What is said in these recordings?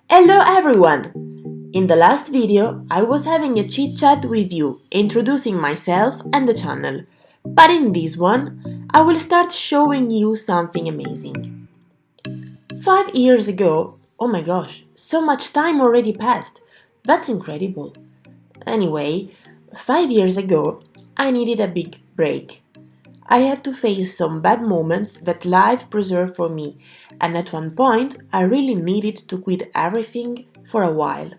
Hello everyone! In the last video, I was having a chit chat with you, introducing myself and the channel. But in this one, I will start showing you something amazing. 5 years ago, oh my gosh, so much time already passed. That's incredible. Anyway, 5 years ago, I needed a big break. I had to face some bad moments that life preserved for me, and at one point I really needed to quit everything for a while.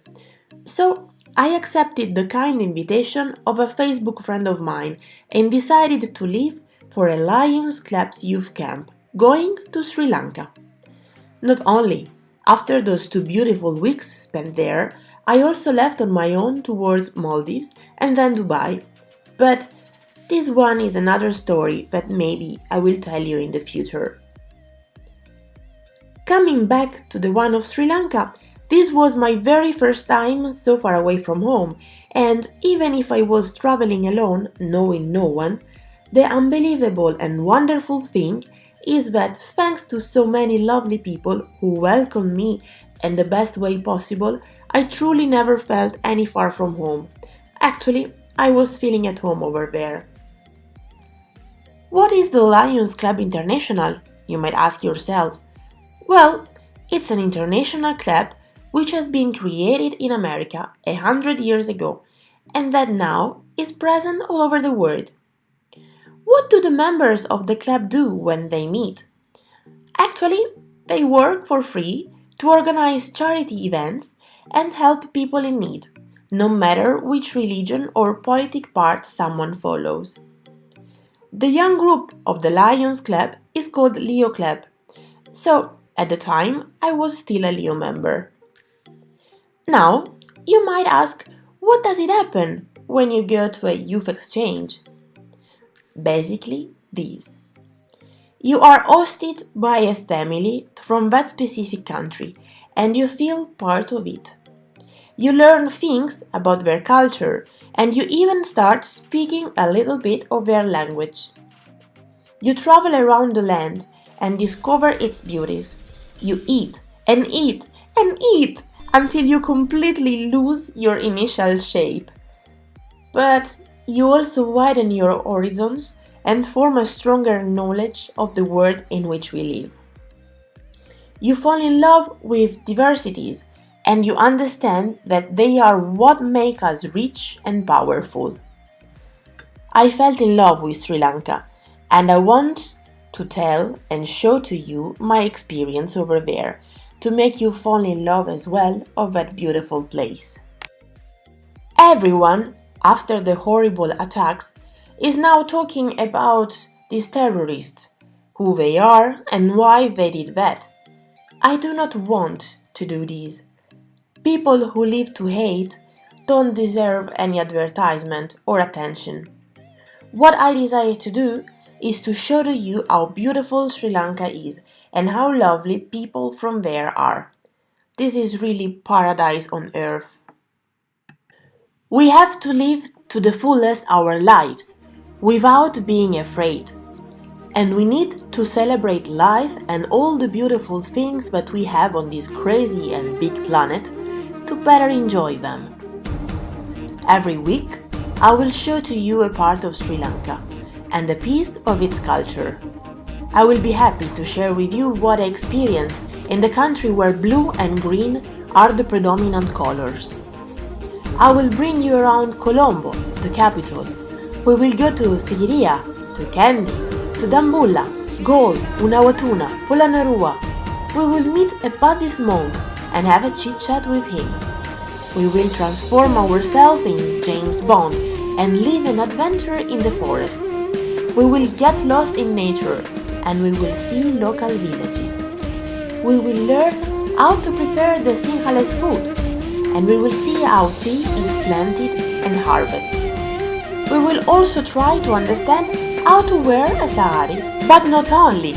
So I accepted the kind invitation of a Facebook friend of mine and decided to leave for a Lions Club's youth camp, going to Sri Lanka. Not only, after those 2 beautiful weeks spent there, I also left on my own towards Maldives and then Dubai. But this one is another story that maybe I will tell you in the future. Coming back to the one of Sri Lanka, this was my very first time so far away from home, and even if I was traveling alone, knowing no one, the unbelievable and wonderful thing is that thanks to so many lovely people who welcomed me in the best way possible, I truly never felt any far from home. Actually, I was feeling at home over there. What is the Lions Club International? You might ask yourself. Well, it's an international club which has been created in America 100 years ago and that now is present all over the world. What do the members of the club do when they meet? Actually, they work for free to organize charity events and help people in need, no matter which religion or politic part someone follows. The young group of the Lions Club is called Leo Club, so at the time I was still a Leo member. Now, you might ask, what does it happen when you go to a youth exchange? Basically, this. You are hosted by a family from that specific country and you feel part of it. You learn things about their culture and you even start speaking a little bit of their language. You travel around the land and discover its beauties. You eat and eat and eat until you completely lose your initial shape. But you also widen your horizons and form a stronger knowledge of the world in which we live. You fall in love with diversities and you understand that they are what make us rich and powerful. I fell in love with Sri Lanka and I want to tell and show to you my experience over there to make you fall in love as well of that beautiful place. Everyone, after the horrible attacks, is now talking about these terrorists, who they are and why they did that. I do not want to do this. People who live to hate don't deserve any advertisement or attention. What I desire to do is to show to you how beautiful Sri Lanka is and how lovely people from there are. This is really paradise on earth. We have to live to the fullest our lives without being afraid. And we need to celebrate life and all the beautiful things that we have on this crazy and big planet to better enjoy them. Every week, I will show to you a part of Sri Lanka and a piece of its culture. I will be happy to share with you what I experienced in the country where blue and green are the predominant colors. I will bring you around Colombo, the capital. We will go to Sigiriya, to Kandy, to Dambulla, Gol, Unawatuna, Polonnaruwa. We will meet a Buddhist monk and have a chit-chat with him. We will transform ourselves in James Bond and live an adventure in the forest. We will get lost in nature and we will see local villages. We will learn how to prepare the Sinhalese food and we will see how tea is planted and harvested. We will also try to understand how to wear a sari, but not only.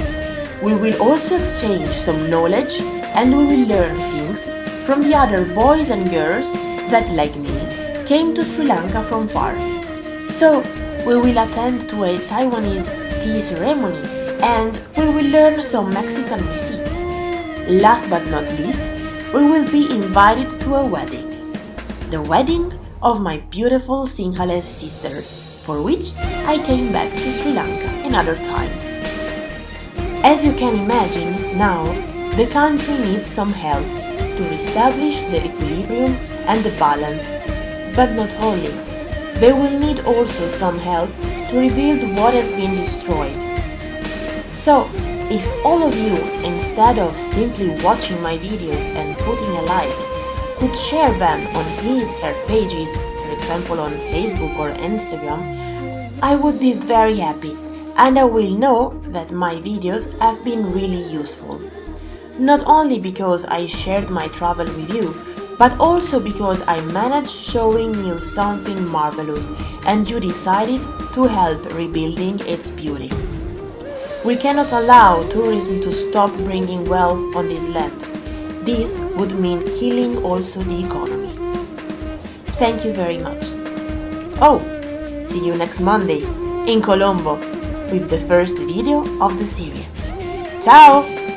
We will also exchange some knowledge and we will learn things from the other boys and girls that, like me, came to Sri Lanka from far. So, we will attend to a Taiwanese tea ceremony and we will learn some Mexican recipe. Last but not least, we will be invited to a wedding. The wedding of my beautiful Sinhalese sister, for which I came back to Sri Lanka another time. As you can imagine, now the country needs some help to reestablish the equilibrium and the balance, but not only. They will need also some help to rebuild what has been destroyed. So, if all of you, instead of simply watching my videos and putting a like, could share them on her pages, for example on Facebook or Instagram, I would be very happy, and I will know that my videos have been really useful. Not only because I shared my travel with you, but also because I managed showing you something marvelous and you decided to help rebuilding its beauty. We cannot allow tourism to stop bringing wealth on this land. This would mean killing also the economy. Thank you very much. Oh, see you next Monday in Colombo with the first video of the series. Ciao!